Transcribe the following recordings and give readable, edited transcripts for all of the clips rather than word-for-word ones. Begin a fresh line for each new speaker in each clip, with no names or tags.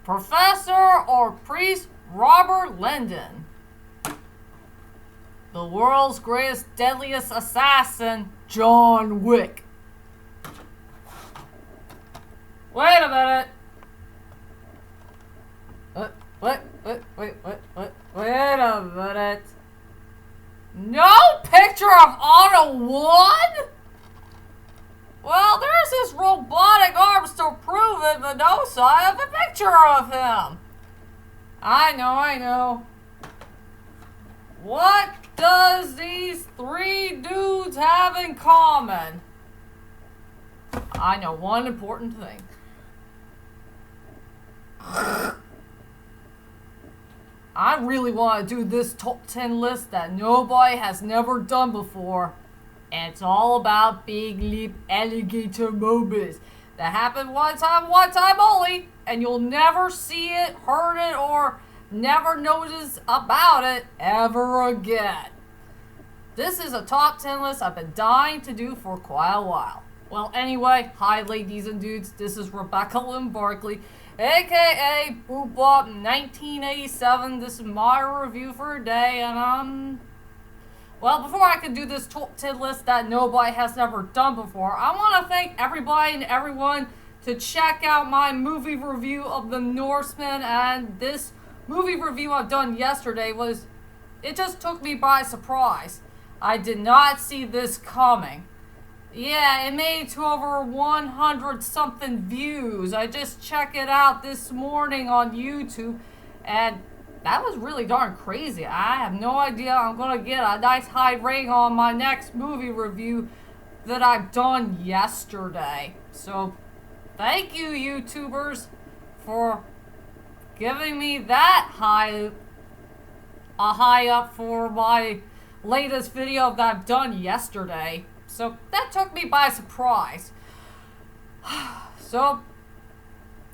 Professor or Priest Robert Langdon. The world's greatest, deadliest assassin, John Wick. Wait a minute. Wait a minute. No picture of Otto 1? Well, there's his robotic arms to prove it, but no sign of a picture of him. I know. What does these three dudes have in common? I know one important thing. I really want to do this top 10 list that nobody has never done before. And it's all about Big Lipped Alligator Moments that happened one time only. And you'll never see it, heard it, or never notice about it ever again. This is a top 10 list I've been dying to do for quite a while. Well, anyway, hi ladies and dudes, this is Rebecca Lynn Barkley, aka B.L.A.M 1987. This is my review for today, and well, before I can do this top 10 list that nobody has never done before, I want to thank everybody and everyone to check out my movie review of The Norseman. And this movie review I've done yesterday it just took me by surprise. I did not see this coming. Yeah, it made it to over 100 something views. I just checked it out this morning on YouTube, and that was really darn crazy. I have no idea I'm gonna get a nice high rating on my next movie review that I've done yesterday. So, thank you, YouTubers, for giving me that high up for my latest video that I've done yesterday. So that took me by surprise. So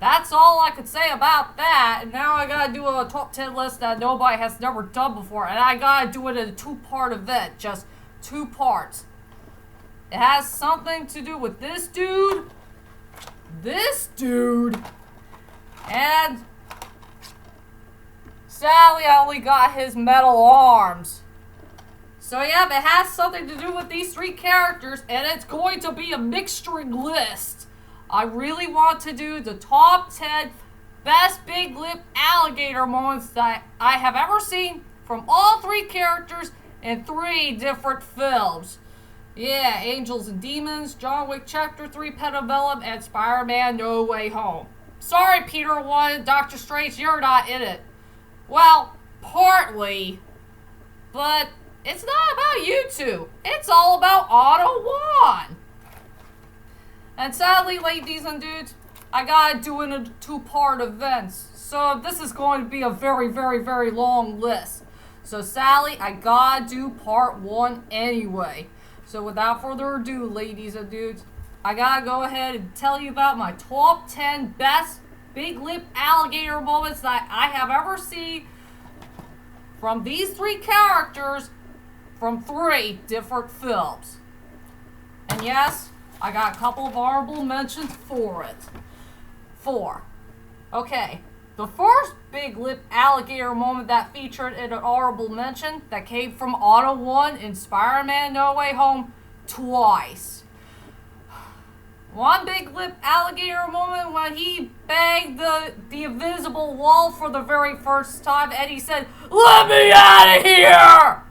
that's all I could say about that. And now I gotta do a top 10 list that nobody has never done before. And I gotta do it in a 2-part event. Just 2 parts. It has something to do with this dude, and sadly I only got his metal arms. So yeah, it has something to do with these 3 characters, and it's going to be a mixturing list. I really want to do the top 10 best Big Lipped Alligator moments that I have ever seen from all 3 characters in 3 different films. Yeah, Angels and Demons, John Wick Chapter 3, Parabellum, and Spider-Man No Way Home. Sorry, Peter 1, Doctor Strange, you're not in it. Well, partly, but it's not about you two. It's all about Otto 1. And sadly, ladies and dudes, I gotta do it in 2-part events. So this is going to be a very, very, very long list. So sadly, I gotta do part 1 anyway. So without further ado, ladies and dudes, I gotta go ahead and tell you about my top 10 best Big Lipped Alligator moments that I have ever seen from these 3 characters from 3 different films. And yes, I got a couple of honorable mentions for it. 4. Okay, the first Big Lipped Alligator moment that featured in an honorable mention that came from Otto 1 in Spider-Man No Way Home twice. One Big Lipped Alligator moment when he banged the invisible wall for the very first time and he said, "Let me out of here!"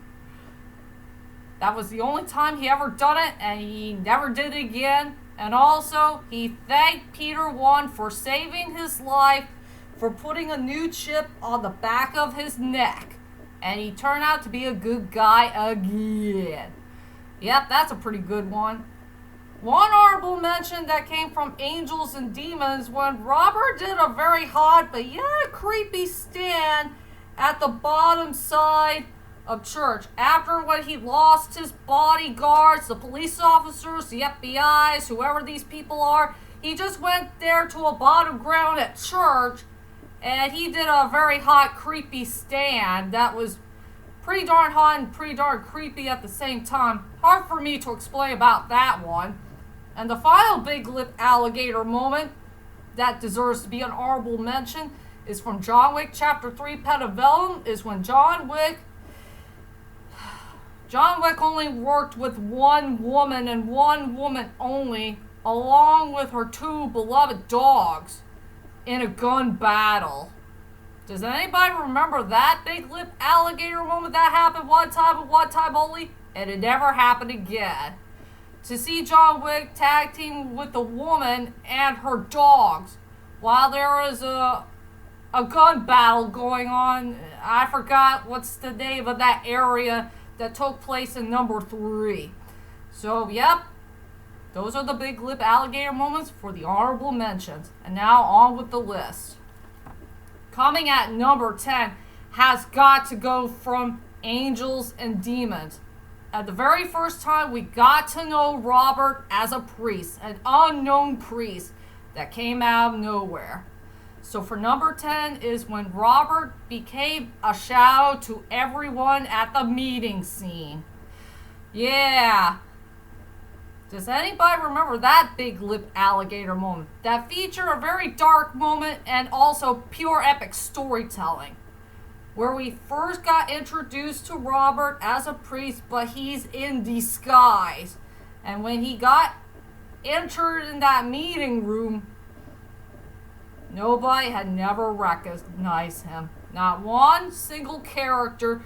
That was the only time he ever done it, and he never did it again. And also, he thanked Peter 1 for saving his life, for putting a new chip on the back of his neck. And he turned out to be a good guy again. Yep, that's a pretty good one. One honorable mention that came from Angels and Demons when Robert did a very hot but yet creepy stand at the bottom side of church after when he lost his bodyguards, the police officers, the FBI's, whoever these people are. He just went there to a bottom ground at church and he did a very hot creepy stand that was pretty darn hot and pretty darn creepy at the same time. Hard for me to explain about that one. And the final Big Lipped Alligator moment that deserves to be an honorable mention is from John Wick Chapter 3, Parabellum, is when John Wick only worked with one woman and one woman only, along with her two beloved dogs, in a gun battle. Does anybody remember that Big Lipped Alligator Moment that happened one time and one time only? And it never happened again. To see John Wick tag team with the woman and her dogs while there is a gun battle going on. I forgot what's the name of that area that took place in number 3. So, yep. Those are the Big Lipped Alligator Moments for the honorable mentions. And now on with the list. Coming at number 10 has got to go from Angels and Demons. At the very first time we got to know Robert as a priest, an unknown priest that came out of nowhere. So for number 10 is when Robert became a shadow to everyone at the meeting scene. Yeah. Does anybody remember that Big Lipped Alligator Moment? That featured a very dark moment and also pure epic storytelling, where we first got introduced to Robert as a priest, but he's in disguise. And when he got entered in that meeting room, nobody had never recognized him. Not one single character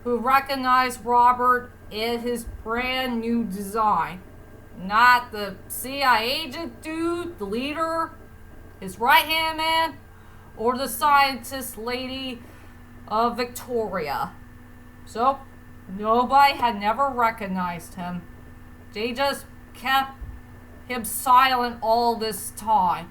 who recognized Robert in his brand new design. Not the CIA agent dude, the leader, his right-hand man, or the scientist lady of Victoria. So, nobody had never recognized him. They just kept him silent all this time.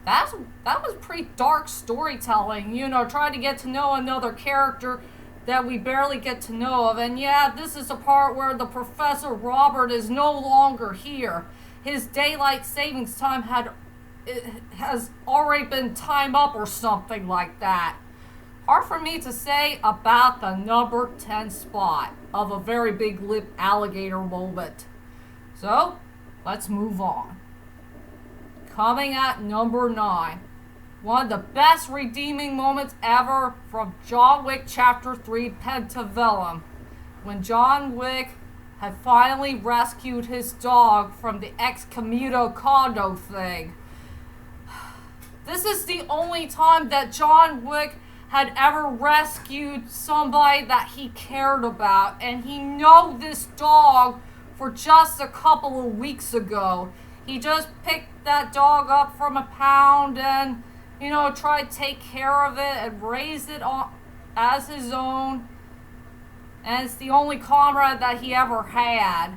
That was pretty dark storytelling, trying to get to know another character that we barely get to know of. And yeah, this is the part where the Professor Robert is no longer here. His daylight savings time has already been timed up or something like that. Hard for me to say about the number 10 spot of a very Big Lipped Alligator Moment. So, let's move on. Coming at number 9. One of the best redeeming moments ever from John Wick Chapter 3, Parabellum, when John Wick had finally rescued his dog from the excommunicado thing. This is the only time that John Wick had ever rescued somebody that he cared about, and he knew this dog for just a couple of weeks ago. He just picked that dog up from a pound and try to take care of it and raise it as his own. And it's the only comrade that he ever had.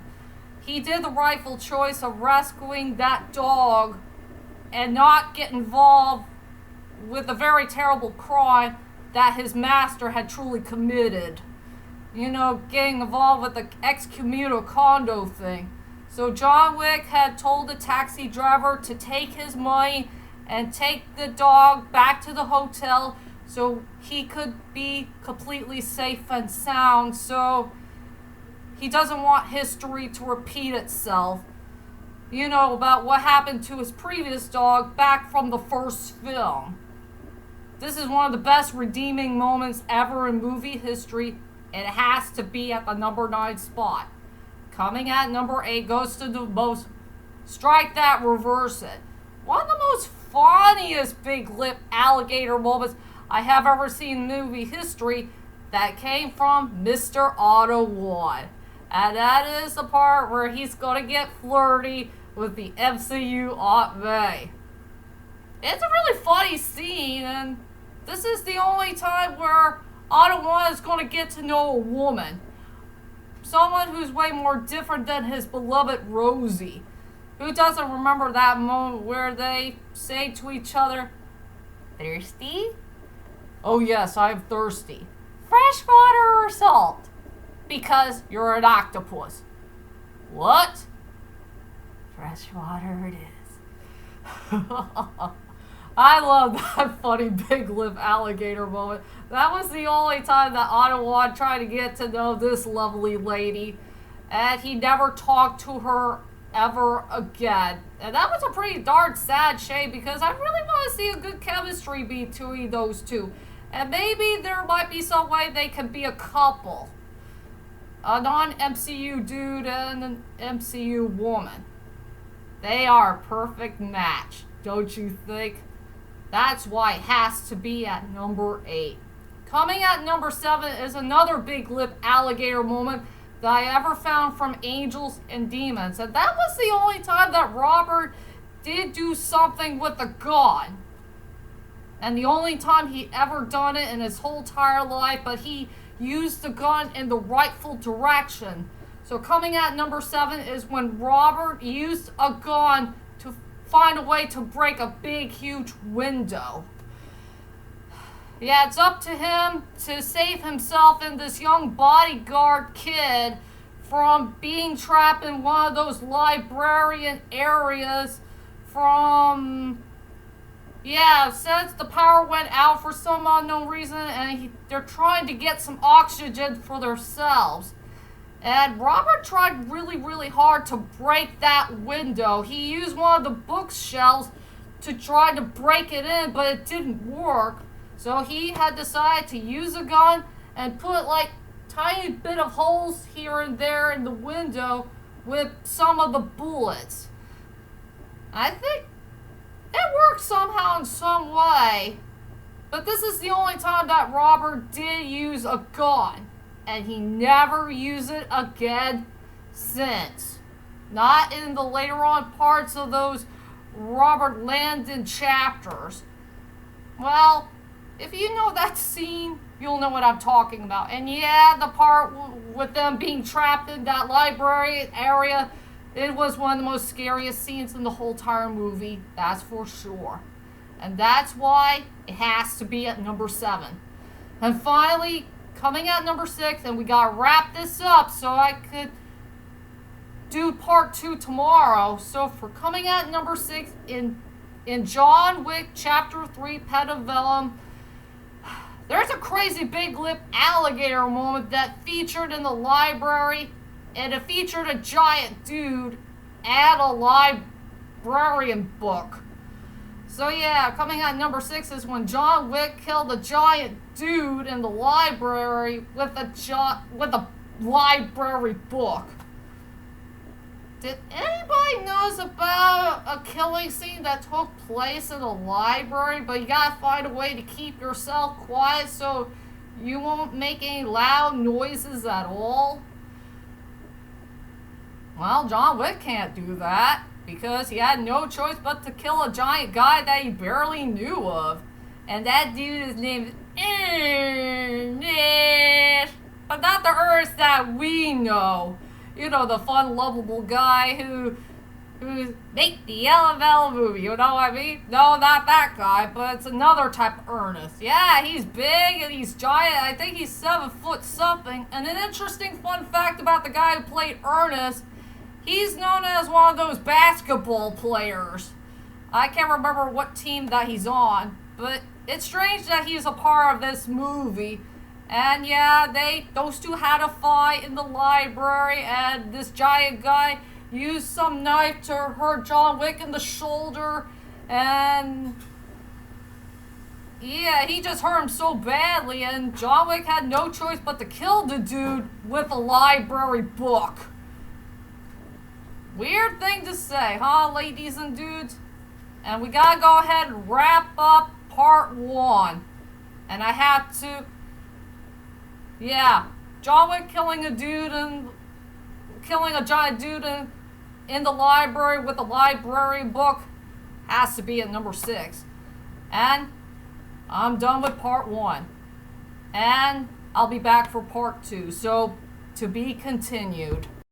He did the rightful choice of rescuing that dog and not get involved with a very terrible crime that his master had truly committed. Getting involved with the excommunicado thing. So John Wick had told the taxi driver to take his money and take the dog back to the hotel so he could be completely safe and sound, so he doesn't want history to repeat itself. About what happened to his previous dog back from the first film. This is one of the best redeeming moments ever in movie history, and it has to be at the number 9 spot. Coming at number 8 goes to the most strike that, reverse it. One of the most funniest Big Lipped Alligator moments I have ever seen in movie history that came from Mr. Otto 1. And that is the part where he's going to get flirty with the MCU Aunt May. It's a really funny scene, and this is the only time where Otto 1 is going to get to know a woman. Someone who's way more different than his beloved Rosie. Who doesn't remember that moment where they say to each other, "Thirsty?" "Oh yes, I'm thirsty." "Fresh water or salt?" "Because you're an octopus." "What?" "Fresh water it is." I love that funny Big Lipped Alligator moment. That was the only time that Otto tried to get to know this lovely lady. And he never talked to her ever again. And that was a pretty darn sad shame because I really want to see a good chemistry between those two. And maybe there might be some way they can be a couple. A non-MCU dude and an MCU woman. They are a perfect match, don't you think? That's why it has to be at number 8. Coming at number 7 is another Big Lipped Alligator moment that I ever found from Angels and Demons. And that was the only time that Robert did do something with a gun. And the only time he ever done it in his whole entire life, but he used the gun in the rightful direction. So coming at number 7 is when Robert used a gun to find a way to break a big, huge window. Yeah, it's up to him to save himself and this young bodyguard kid from being trapped in one of those librarian areas from... Yeah, since the power went out for some unknown reason and they're trying to get some oxygen for themselves. And Robert tried really, really hard to break that window. He used one of the bookshelves to try to break it in, but it didn't work. So he had decided to use a gun and put like tiny bit of holes here and there in the window with some of the bullets. I think it worked somehow in some way. But this is the only time that Robert did use a gun. And he never used it again since. Not in the later on parts of those Robert Langdon chapters. Well, if you know that scene, you'll know what I'm talking about. And yeah, the part with them being trapped in that library area, it was one of the most scariest scenes in the whole entire movie. That's for sure. And that's why it has to be at number 7. And finally, coming at number 6, and we gotta wrap this up so I could do part 2 tomorrow. So for coming at number 6 in John Wick Chapter 3 Parabellum, there's a crazy Big Lipped Alligator moment that featured in the library, and it featured a giant dude and a librarian book. So yeah, coming at number 6 is when John Wick killed a giant dude in the library with a library book. Did anybody knows about a killing scene that took place in a library, but you gotta find a way to keep yourself quiet so you won't make any loud noises at all? Well, John Wick can't do that because he had no choice but to kill a giant guy that he barely knew of. And that dude is named Ernest, but not the Ernest that we know. You know, the fun, lovable guy who make the B.L.A.M movie, you know what I mean? No, not that guy, but it's another type of Ernest. Yeah, he's big and he's giant. I think he's 7 foot something. And an interesting fun fact about the guy who played Ernest, he's known as one of those basketball players. I can't remember what team that he's on, but it's strange that he's a part of this movie. And yeah, those two had a fight in the library, and this giant guy used some knife to hurt John Wick in the shoulder, and yeah, he just hurt him so badly, and John Wick had no choice but to kill the dude with a library book. Weird thing to say, huh, ladies and dudes? And we gotta go ahead and wrap up part 1. And I have to... Yeah, John Wick killing a giant dude in the library with a library book has to be at number 6. And I'm done with part 1. And I'll be back for part 2. So, to be continued.